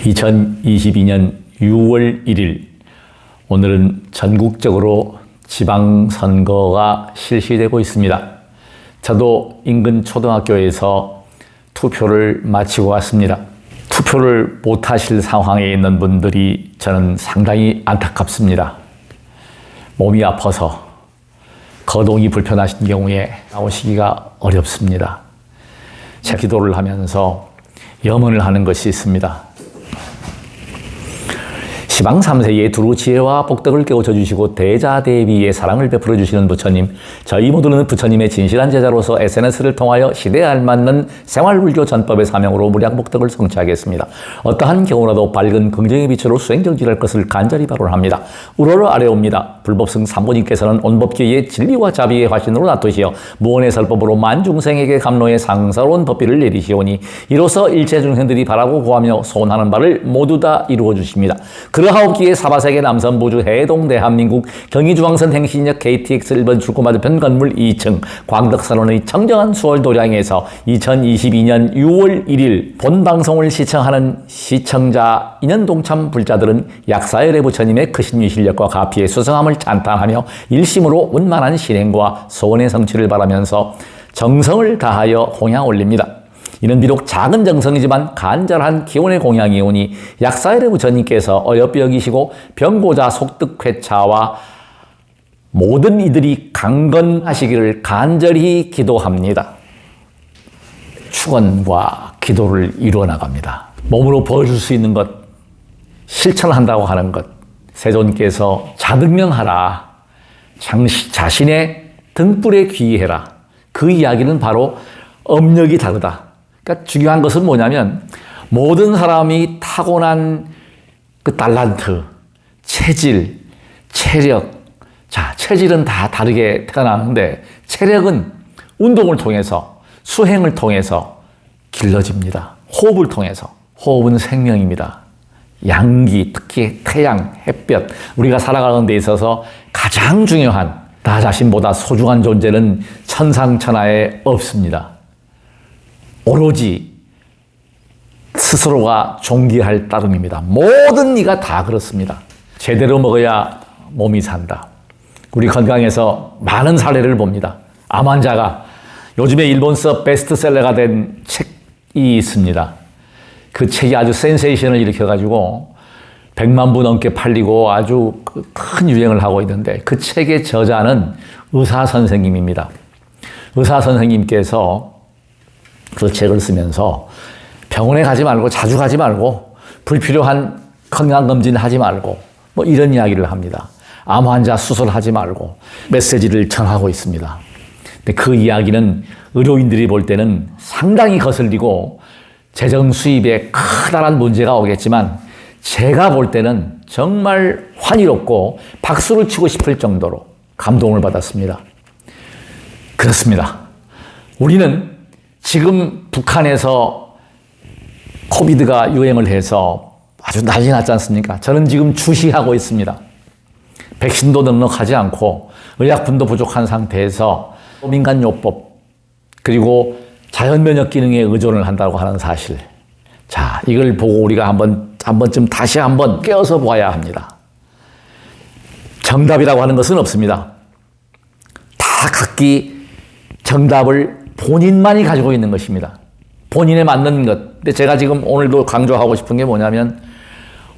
2022년 6월 1일 오늘은 전국적으로 지방선거가 실시되고 있습니다. 저도 인근 초등학교에서 투표를 마치고 왔습니다. 투표를 못하실 상황에 있는 분들이 저는 상당히 안타깝습니다. 몸이 아파서 거동이 불편하신 경우에 나오시기가 어렵습니다. 제가 기도를 하면서 염원을 하는 것이 있습니다. 시방 3세에 두루 지혜와 복덕을 깨우쳐 주시고 대자대비의 사랑을 베풀어 주시는 부처님, 저희 모두는 부처님의 진실한 제자로서 SNS를 통하여 시대에 알맞는 생활불교 전법의 사명으로 무량복덕을 성취하겠습니다. 어떠한 경우라도 밝은 긍정의 빛으로 수행정진할 것을 간절히 발언합니다. 우러러 아래옵니다. 불법승 삼부님께서는 온법계의 진리와 자비의 화신으로 나투시어 무언의 설법으로 만중생에게 감로의 상사로운 법비를 내리시오니 이로써 일체 중생들이 바라고 구하며 소원하는 바를 모두 다 이루어 주십니다. 그러하옵기에 사바세계 남선부주 해동 대한민국 경의중앙선 행신역 KTX 1번 출구 맞은편 건물 2층 광덕살원의 청정한 수월도량에서 2022년 6월 1일 본방송을 시청하는 시청자 인연동참 불자들은 약사열의 부처님의 크신 위실력과 가피의 수성함을 찬탄하며 일심으로 원만한 실행과 소원의 성취를 바라면서 정성을 다하여 공양 올립니다. 이는 비록 작은 정성이지만 간절한 기원의 공양이오니 약사열의 부처님께서 어여삐 여기시고 병고자 속득회차와 모든 이들이 강건하시기를 간절히 기도합니다. 축원과 기도를 이루어 나갑니다. 몸으로 보여줄 수 있는 것, 실천한다고 하는 것, 세존께서 자등명하라, 자신의 등불에 귀의해라. 그 이야기는 바로 업력이 다르다. 그러니까 중요한 것은 뭐냐면 모든 사람이 타고난 그 달란트, 체질, 체력, 자, 체질은 다 다르게 태어나는데 체력은 운동을 통해서, 수행을 통해서 길러집니다. 호흡을 통해서. 호흡은 생명입니다. 양기, 특히 태양, 햇볕, 우리가 살아가는 데 있어서 가장 중요한, 나 자신보다 소중한 존재는 천상천하에 없습니다. 오로지 스스로가 존귀할 따름입니다. 모든 이가 다 그렇습니다. 제대로 먹어야 몸이 산다. 우리 건강에서 많은 사례를 봅니다. 암 환자가 요즘에 일본서 베스트셀러가 된 책이 있습니다. 그 책이 아주 센세이션을 일으켜가지고 100만 부 넘게 팔리고 아주 큰 유행을 하고 있는데 그 책의 저자는 의사 선생님입니다. 의사 선생님께서 그 책을 쓰면서 병원에 가지 말고, 자주 가지 말고, 불필요한 건강검진 하지 말고, 뭐 이런 이야기를 합니다. 암 환자 수술하지 말고 메시지를 전하고 있습니다. 근데 그 이야기는 의료인들이 볼 때는 상당히 거슬리고 재정 수입에 커다란 문제가 오겠지만 제가 볼 때는 정말 환희롭고 박수를 치고 싶을 정도로 감동을 받았습니다. 그렇습니다. 우리는 지금 북한에서 코비드가 유행을 해서 아주 난리 났지 않습니까? 저는 지금 주시하고 있습니다. 백신도 넉넉하지 않고 의약품도 부족한 상태에서 민간요법 그리고 자연면역 기능에 의존을 한다고 하는 사실. 자, 이걸 보고 우리가 한번쯤 다시 한번 깨어서 보아야 합니다. 정답이라고 하는 것은 없습니다. 다 각기 정답을 본인만이 가지고 있는 것입니다. 본인에 맞는 것. 근데 제가 지금 오늘도 강조하고 싶은 게 뭐냐면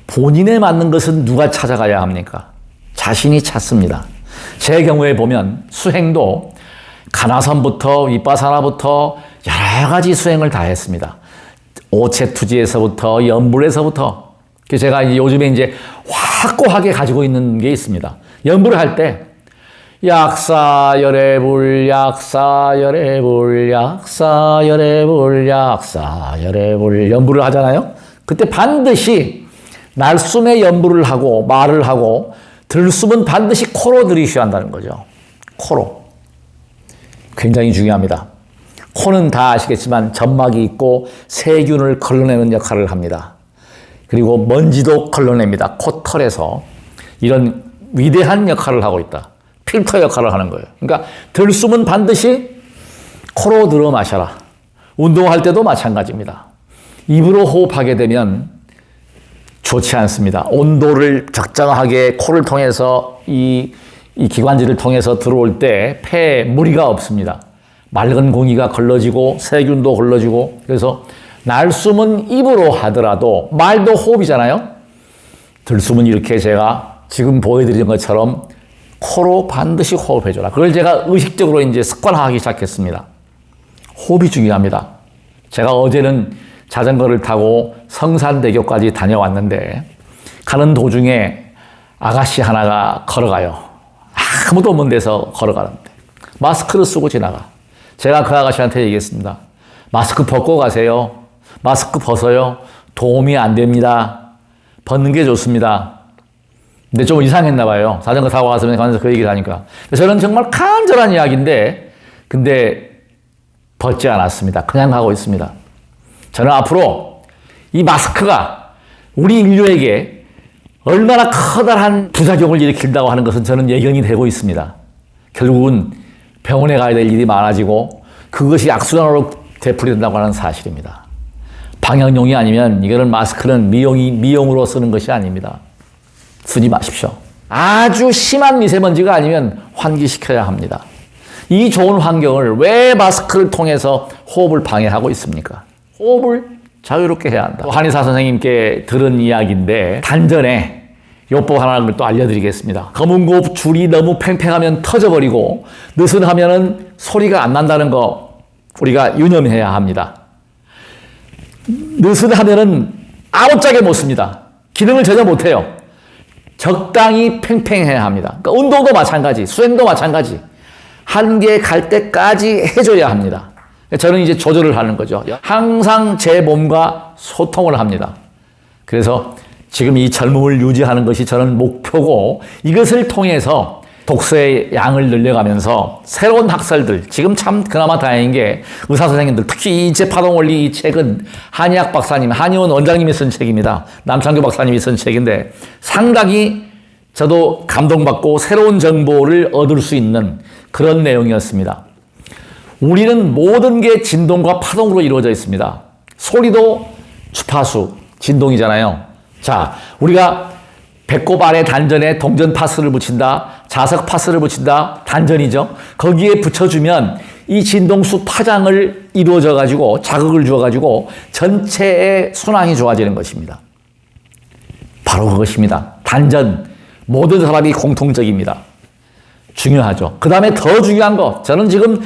본인에 맞는 것은 누가 찾아가야 합니까? 자신이 찾습니다. 제 경우에 보면 수행도 가나선부터 윗바사나부터 여러 가지 수행을 다 했습니다. 오체투지에서부터 연불에서부터. 제가 요즘에 이제 확고하게 가지고 있는 게 있습니다. 연불을 할 때 약사열애불 약사열애불 약사열애불 약사열애불 연불을 하잖아요. 그때 반드시 날숨에 연불을 하고 말을 하고 들숨은 반드시 코로 들이쉬어야 한다는 거죠. 코로. 굉장히 중요합니다. 코는 다 아시겠지만 점막이 있고 세균을 걸러내는 역할을 합니다. 그리고 먼지도 걸러냅니다. 코털에서. 이런 위대한 역할을 하고 있다. 필터 역할을 하는 거예요. 그러니까 들숨은 반드시 코로 들어 마셔라. 운동할 때도 마찬가지입니다. 입으로 호흡하게 되면 좋지 않습니다. 온도를 적정하게 코를 통해서 이 기관지를 통해서 들어올 때 폐에 무리가 없습니다. 맑은 공기가 걸러지고 세균도 걸러지고, 그래서 날숨은 입으로 하더라도 말도 호흡이잖아요. 들숨은 이렇게 제가 지금 보여드린 것처럼 코로 반드시 호흡해줘라. 그걸 제가 의식적으로 이제 습관화하기 시작했습니다. 호흡이 중요합니다. 제가 어제는 자전거를 타고 성산대교까지 다녀왔는데 가는 도중에 아가씨 하나가 걸어가요. 아무도 없는 데서 걸어가는데 마스크를 쓰고 지나가. 제가 그 아가씨한테 얘기했습니다. 마스크 벗고 가세요. 마스크 벗어요. 도움이 안 됩니다. 벗는 게 좋습니다. 근데 좀 이상했나 봐요. 자전거 타고 가면서 그 얘기를 하니까. 저는 정말 간절한 이야기인데 근데 벗지 않았습니다. 그냥 가고 있습니다. 저는 앞으로 이 마스크가 우리 인류에게 얼마나 커다란 부작용을 일으킨다고 하는 것은 저는 예견이 되고 있습니다. 결국은 병원에 가야 될 일이 많아지고 그것이 악순환으로 되풀이된다고 하는 사실입니다. 방역용이 아니면 이거는 마스크는 미용으로 쓰는 것이 아닙니다. 쓰지 마십시오. 아주 심한 미세먼지가 아니면 환기시켜야 합니다. 이 좋은 환경을 왜 마스크를 통해서 호흡을 방해하고 있습니까? 호흡을 자유롭게 해야 한다. 한의사 선생님께 들은 이야기인데 단전에 요법 하나를 또 알려드리겠습니다. 검은고흡 줄이 너무 팽팽하면 터져버리고 느슨하면 소리가 안 난다는 거 우리가 유념해야 합니다. 느슨하면 아무짝에 못 씁니다. 기능을 전혀 못해요. 적당히 팽팽해야 합니다. 그러니까 운동도 마찬가지, 수행도 마찬가지. 한계 갈 때까지 해줘야 합니다. 저는 이제 조절을 하는 거죠. 항상 제 몸과 소통을 합니다. 그래서 지금 이 젊음을 유지하는 것이 저는 목표고 이것을 통해서 독서의 양을 늘려가면서 새로운 학설들, 지금 참 그나마 다행인 게 의사 선생님들, 특히 이제 파동원리 이 책은 한의학 박사님, 한의원 원장님이 쓴 책입니다. 남창규 박사님이 쓴 책인데 상당히 저도 감동받고 새로운 정보를 얻을 수 있는 그런 내용이었습니다. 우리는 모든 게 진동과 파동으로 이루어져 있습니다. 소리도 주파수, 진동이잖아요. 자, 우리가 배꼽 아래 단전에 동전 파스를 붙인다, 자석 파스를 붙인다, 단전이죠. 거기에 붙여주면 이 진동수 파장을 이루어져 가지고 자극을 주어 가지고 전체의 순환이 좋아지는 것입니다. 바로 그것입니다. 단전, 모든 사람이 공통적입니다. 중요하죠. 그 다음에 더 중요한 거, 저는 지금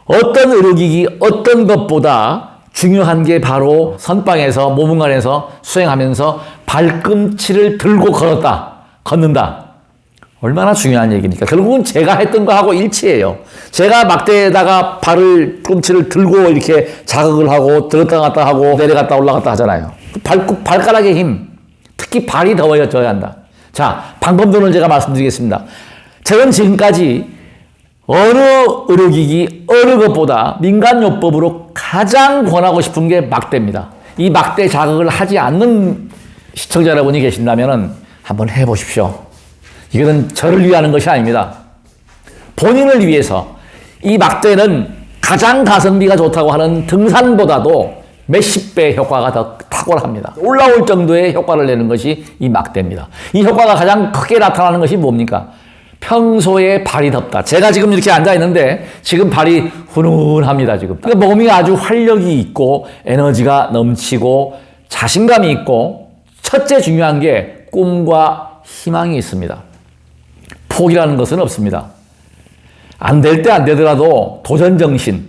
어떤 의료기기, 어떤 것보다 중요한 게 바로 선방에서, 모문관에서 수행하면서 발꿈치를 들고 걷는다. 얼마나 중요한 얘기입니까? 결국은 제가 했던 거하고 일치해요. 제가 막대에다가 발꿈치를 들고 이렇게 자극을 하고 들었다 놨다 하고 내려갔다 올라갔다 하잖아요. 발가락의 힘, 특히 발이 더워져야 한다. 자, 방법론을 제가 말씀드리겠습니다. 저는 지금까지 어느 의료기기, 어느 것보다 민간요법으로 가장 권하고 싶은 게 막대입니다. 이 막대 자극을 하지 않는 시청자 여러분이 계신다면 한번 해보십시오. 이거는 저를 위하는 것이 아닙니다. 본인을 위해서 이 막대는 가장 가성비가 좋다고 하는 등산보다도 몇십 배 효과가 더 탁월합니다. 올라올 정도의 효과를 내는 것이 이 막대입니다. 이 효과가 가장 크게 나타나는 것이 뭡니까? 평소에 발이 덥다. 제가 지금 이렇게 앉아있는데 지금 발이 훈훈합니다. 지금. 그러니까 몸이 아주 활력이 있고 에너지가 넘치고 자신감이 있고 첫째 중요한 게 꿈과 희망이 있습니다. 포기라는 것은 없습니다. 안 될 때 안 되더라도 도전 정신,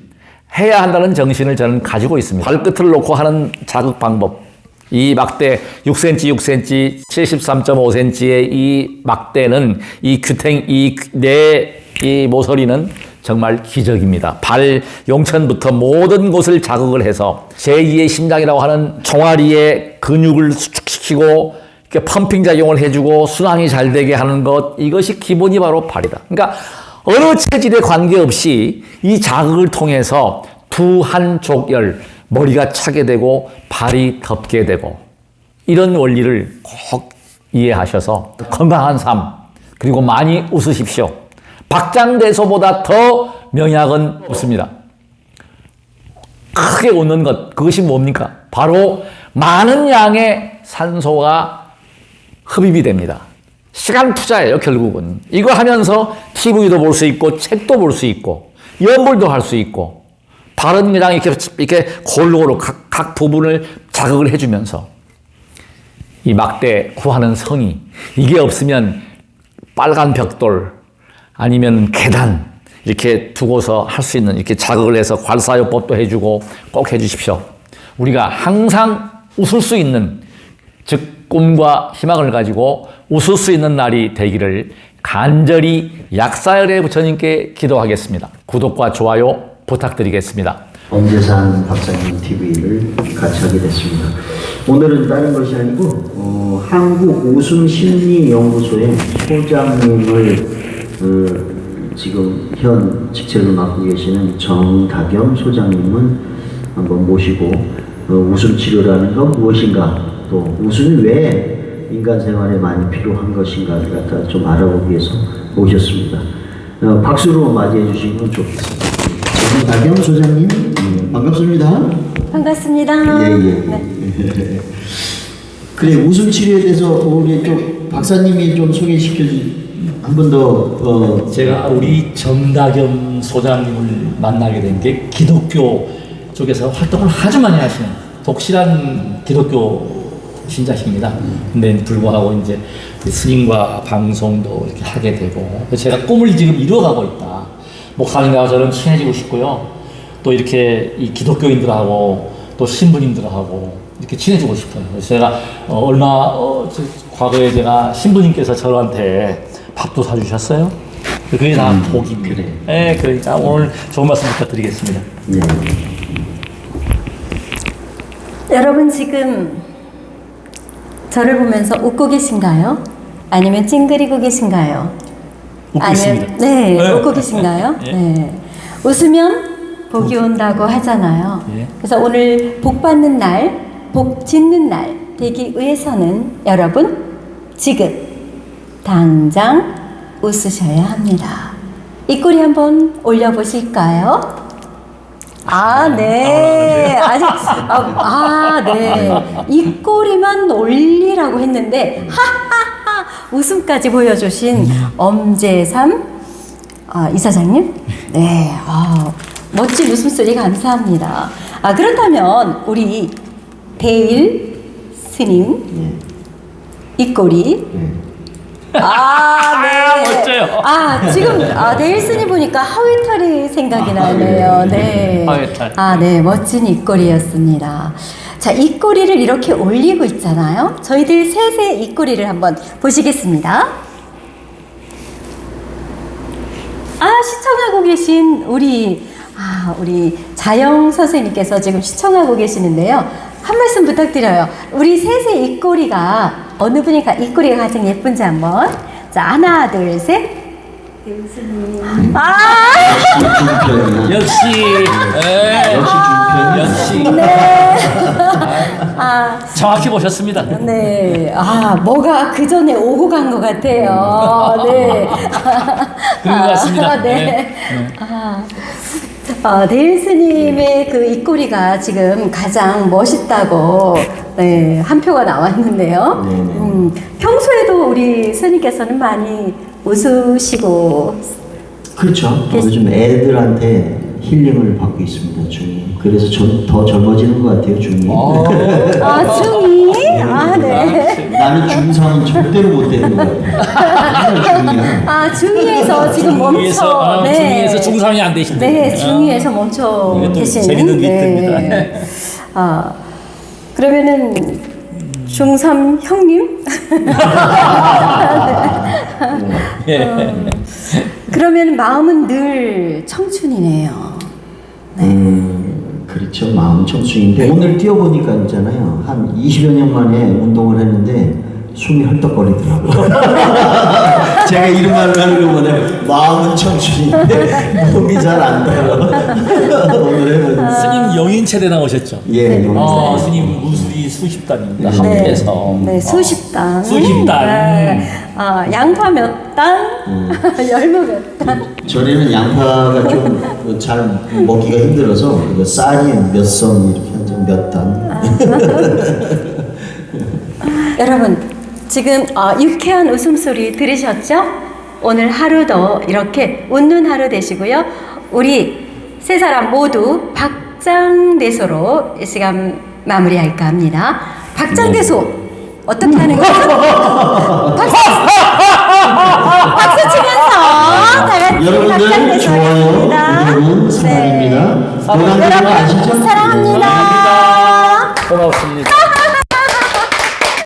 해야 한다는 정신을 저는 가지고 있습니다. 발끝을 놓고 하는 자극 방법. 이 막대 6cm, 6cm, 73.5cm의 이 막대는 이 규탱, 이 모서리는 정말 기적입니다. 발 용천부터 모든 곳을 자극을 해서 제2의 심장이라고 하는 종아리의 근육을 수축시키고 이렇게 펌핑 작용을 해주고 순환이 잘 되게 하는 것, 이것이 기본이 바로 발이다. 그러니까 어느 체질에 관계없이 이 자극을 통해서 두 한족열, 머리가 차게 되고 발이 덥게 되고 이런 원리를 꼭 이해하셔서 건강한 삶, 그리고 많이 웃으십시오. 박장대소보다 더 명약은 없습니다. 크게 웃는 것, 그것이 뭡니까? 바로 많은 양의 산소가 흡입이 됩니다. 시간 투자예요, 결국은. 이거 하면서 TV도 볼 수 있고, 책도 볼 수 있고, 연불도 할 수 있고, 바른 그냥 이렇게 골고루 각 부분을 자극을 해주면서 이 막대 구하는 성의, 이게 없으면 빨간 벽돌 아니면 계단 이렇게 두고서 할 수 있는 이렇게 자극을 해서 괄사요법도 해주고 꼭 해주십시오. 우리가 항상 웃을 수 있는, 즉 꿈과 희망을 가지고 웃을 수 있는 날이 되기를 간절히 약사열의 부처님께 기도하겠습니다. 구독과 좋아요 부탁드리겠습니다. 엄재산 박사님 TV를 같이 하게 됐습니다. 오늘은 다른 것이 아니고 한국웃음심리연구소의 소장님을 지금 현 직책을 맡고 계시는 정다겸 소장님을 한번 모시고 웃음 치료라는 건 무엇인가, 또 웃음이 왜 인간 생활에 많이 필요한 것인가를 갖다 좀 알아보기 위해서 모셨습니다. 박수로 맞이해 주시면 좋겠습니다. 정다겸 소장님, 반갑습니다. 반갑습니다. 예. 네. 그래, 웃음 치료에 대해서 우리 좀 박사님이 좀 소개시켜 한 번 더. 제가 우리 정다겸 소장님을 만나게 된 게 기독교 쪽에서 활동을 아주 많이 하시는 독실한 기독교 신자십니다. 근데 불구하고 이제 스님과 방송도 이렇게 하게 되고, 제가 꿈을 지금 이루어가고 있다. 목사님과 저는 친해지고 싶고요. 또 이렇게 이 기독교인들하고 또 신부님들하고 이렇게 친해지고 싶어요. 그래서 제가 과거에 제가 신부님께서 저한테 밥도 사주셨어요. 그게 다 복입니다. 그래. 네, 그러니까 오늘 좋은 말씀 부탁드리겠습니다. 네. 여러분 지금 저를 보면서 웃고 계신가요? 아니면 찡그리고 계신가요? 웃고 아니면, 있습니다. 네, 네. 웃고 계신가요? 예. 네. 웃으면 복이 온다고 하잖아요. 예. 그래서 오늘 복 받는 날, 복 짓는 날 되기 위해서는 여러분 지금 당장 웃으셔야 합니다. 입꼬리 한번 올려보실까요? 네. 아직, 네. 입꼬리만 올리라고 했는데, 하하하! 웃음까지 보여주신 엄재삼 이사장님? 네. 멋진 웃음소리 감사합니다. 그렇다면, 우리 대일 스님, 입꼬리. 네. 멋져요. 지금, 데일 스님 보니까 하회탈이 생각이 나네요. 네. 하회탈. 네. 멋진 입꼬리였습니다. 자, 입꼬리를 이렇게 올리고 있잖아요. 저희들 셋의 입꼬리를 한번 보시겠습니다. 시청하고 계신 우리 자영 선생님께서 지금 시청하고 계시는데요. 한 말씀 부탁드려요. 우리 셋의 입꼬리가 어느 분이 입꼬리가 가장 예쁜지 한번. 자, 하나, 둘, 셋. 교수님. 역시, 역시. 네. 정확히 보셨습니다. 네. 뭐가 그 전에 오고 간 것 같아요. 네. 그런 것 같습니다. 네. 데일 스님의 그 입꼬리가 지금 가장 멋있다고 한 표가 나왔는데요. 평소에도 우리 스님께서는 많이 웃으시고 그렇죠. 요즘 애들한테 힐링을 받고 있습니다, 중이. 그래서 더 젊어지는 것 같아요, 중이. 중이? 네. 나는 중3은 절대로 못 되는 것 같아요. 중이에서 지금 멈춰. 중이에서 중3이 안 되신다. 네, 중이에서 멈춰 이게 또 계시는. 재밌는 윗입니다. 그러면은 중3 형님? 그러면 마음은 늘 청춘이네요. 그렇죠. 마음 청춘인데 오늘 뛰어보니까 있잖아요. 한 20여 년 만에 운동을 했는데 숨이 헐떡거리더라고요. 제가 이런 말을 하는 거보다 마음은 청춘인데 몸이 잘 안 돼요. 오늘 해보니까. 스님 영인체대 나오셨죠? 예, 스님 무술이 수십단입니다. 네, 한국에서. 네, 수십단. 수십단. 네. 양파 몇 단, 열무 몇 단. 전에는 양파가 좀 잘 먹기가 힘들어서 쌀이 몇 선 이렇게 한 몇 단. 여러분, 지금 유쾌한 웃음소리 들으셨죠? 오늘 하루도 이렇게 웃는 하루 되시고요. 우리 세 사람 모두 박장대소로 이 시간 마무리할까 합니다. 박장대소 어떻게 하는 거죠? 박수 치면서 다 같이 여러분들 박장대소 좋아요, 하겠습니다. 구독은 사랑입니다. 여러분 아시죠? 사랑합니다. 고맙습니다.